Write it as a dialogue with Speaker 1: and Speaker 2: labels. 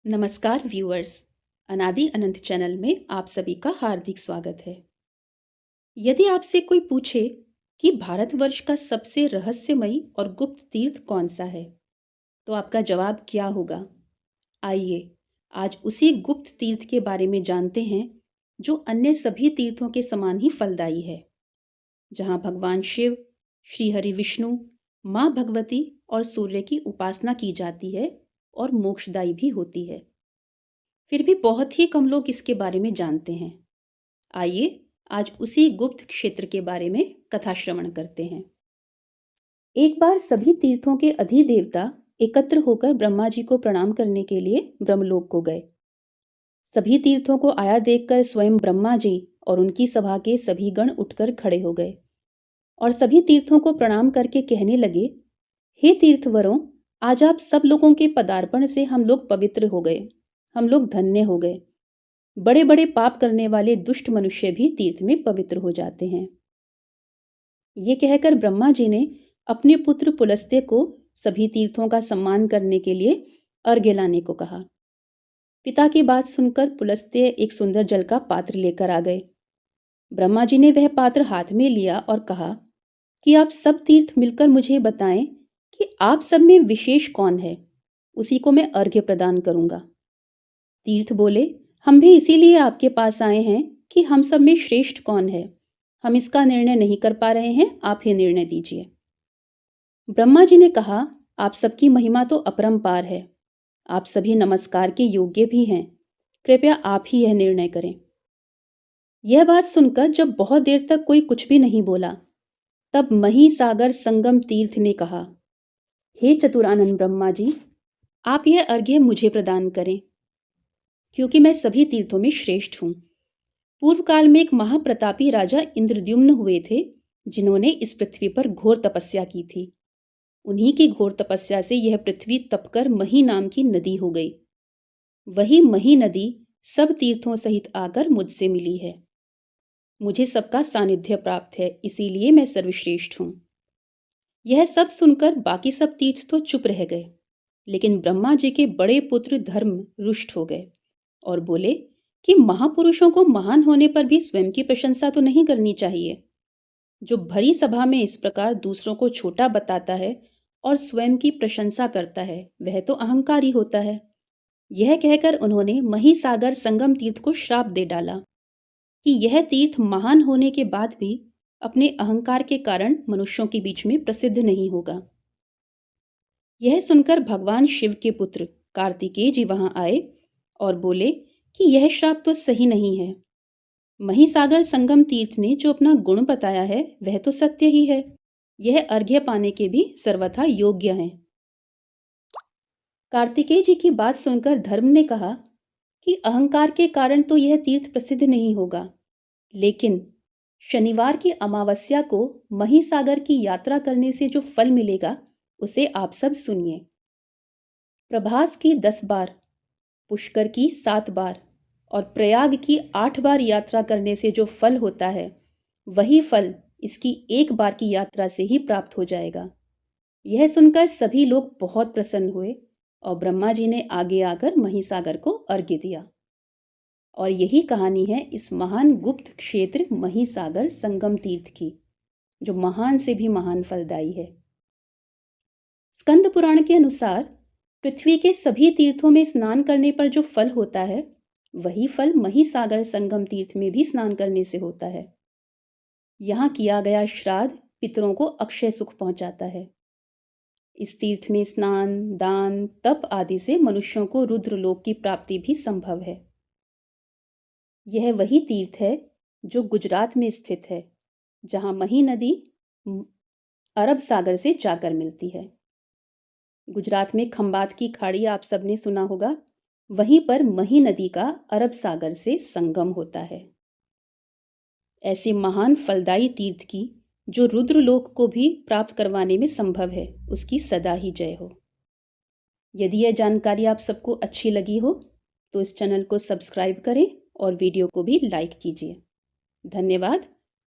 Speaker 1: नमस्कार व्यूअर्स। अनादि अनंत चैनल में आप सभी का हार्दिक स्वागत है। यदि आपसे कोई पूछे कि भारतवर्ष का सबसे रहस्यमयी और गुप्त तीर्थ कौन सा है, तो आपका जवाब क्या होगा? आइए आज उसी गुप्त तीर्थ के बारे में जानते हैं जो अन्य सभी तीर्थों के समान ही फलदायी है, जहाँ भगवान शिव, श्री हरि विष्णु, माँ भगवती और सूर्य की उपासना की जाती है और मोक्षदायी भी होती है। फिर भी बहुत ही कम लोग इसके बारे में जानते हैं। आइए आज उसी गुप्त क्षेत्र के बारे में कथा श्रवण करते हैं। एक बार सभी तीर्थों के अधिदेवता एकत्र होकर ब्रह्मा जी को प्रणाम करने के लिए ब्रह्मलोक को गए। सभी तीर्थों को आया देखकर स्वयं ब्रह्मा जी और उनकी सभा के सभी गण उठकर खड़े हो गए और सभी तीर्थों को प्रणाम करके कहने लगे, हे तीर्थवरों, आज आप सब लोगों के पदार्पण से हम लोग पवित्र हो गए, हम लोग धन्य हो गए। बड़े बड़े पाप करने वाले दुष्ट मनुष्य भी तीर्थ में पवित्र हो जाते हैं। ये कहकर ब्रह्मा जी ने अपने पुत्र पुलस्त्य को सभी तीर्थों का सम्मान करने के लिए अर्घ्य लाने को कहा। पिता की बात सुनकर पुलस्त्य एक सुंदर जल का पात्र लेकर आ गए। ब्रह्मा जी ने वह पात्र हाथ में लिया और कहा कि आप सब तीर्थ मिलकर मुझे बताएं कि आप सब में विशेष कौन है, उसी को मैं अर्घ्य प्रदान करूंगा। तीर्थ बोले, हम भी इसीलिए आपके पास आए हैं कि हम सब में श्रेष्ठ कौन है, हम इसका निर्णय नहीं कर पा रहे हैं, आप ही निर्णय दीजिए। ब्रह्मा जी ने कहा, आप सबकी महिमा तो अपरंपार है, आप सभी नमस्कार के योग्य भी हैं, कृपया आप ही यह निर्णय करें। यह बात सुनकर जब बहुत देर तक कोई कुछ भी नहीं बोला, तब महिसागर संगम तीर्थ ने कहा, हे चतुरानंद ब्रह्मा जी, आप यह अर्घ्य मुझे प्रदान करें, क्योंकि मैं सभी तीर्थों में श्रेष्ठ हूँ। पूर्व काल में एक महाप्रतापी राजा इंद्रद्युम्न हुए थे, जिन्होंने इस पृथ्वी पर घोर तपस्या की थी। उन्हीं की घोर तपस्या से यह पृथ्वी तपकर मही नाम की नदी हो गई। वही मही नदी सब तीर्थों सहित आकर मुझसे मिली है। मुझे सबका सानिध्य प्राप्त है, इसीलिए मैं सर्वश्रेष्ठ हूँ। यह सब सुनकर बाकी सब तीर्थ तो चुप रह गए, लेकिन ब्रह्मा जी के बड़े पुत्र धर्म रुष्ट हो गए और बोले कि महापुरुषों को महान होने पर भी स्वयं की प्रशंसा तो नहीं करनी चाहिए। जो भरी सभा में इस प्रकार दूसरों को छोटा बताता है और स्वयं की प्रशंसा करता है, वह तो अहंकारी होता है। यह कहकर उन्होंने महिसागर संगम तीर्थ को श्राप दे डाला कि यह तीर्थ महान होने के बाद भी अपने अहंकार के कारण मनुष्यों के बीच में प्रसिद्ध नहीं होगा। यह सुनकर भगवान शिव के पुत्र कार्तिकेय जी वहां आए और बोले कि यह श्राप तो सही नहीं है। महिसागर संगम तीर्थ ने जो अपना गुण बताया है वह तो सत्य ही है। यह अर्घ्य पाने के भी सर्वथा योग्य हैं। कार्तिकेय जी की बात सुनकर धर्म ने कहा कि अहंकार के कारण तो यह तीर्थ प्रसिद्ध नहीं होगा, लेकिन शनिवार की अमावस्या को महिसागर की यात्रा करने से जो फल मिलेगा उसे आप सब सुनिए। प्रभास की 10 बार, पुष्कर की 7 बार और प्रयाग की 8 बार यात्रा करने से जो फल होता है, वही फल इसकी एक बार की यात्रा से ही प्राप्त हो जाएगा। यह सुनकर सभी लोग बहुत प्रसन्न हुए और ब्रह्मा जी ने आगे आकर महिसागर को अर्घ्य दिया। और यही कहानी है इस महान गुप्त क्षेत्र महिसागर संगम तीर्थ की, जो महान से भी महान फलदायी है। स्कंद पुराण के अनुसार पृथ्वी के सभी तीर्थों में स्नान करने पर जो फल होता है, वही फल महिसागर संगम तीर्थ में भी स्नान करने से होता है। यहाँ किया गया श्राद्ध पितरों को अक्षय सुख पहुंचाता है। इस तीर्थ में स्नान, दान, तप आदि से मनुष्यों को रुद्रलोक की प्राप्ति भी संभव है। यह वही तीर्थ है जो गुजरात में स्थित है, जहाँ मही नदी अरब सागर से जाकर मिलती है। गुजरात में खंबात की खाड़ी आप सबने सुना होगा, वहीं पर मही नदी का अरब सागर से संगम होता है। ऐसे महान फलदायी तीर्थ की जो रुद्रलोक को भी प्राप्त करवाने में संभव है, उसकी सदा ही जय हो। यदि यह जानकारी आप सबको अच्छी लगी हो तो इस चैनल को सब्सक्राइब करें और वीडियो को भी लाइक कीजिए। धन्यवाद।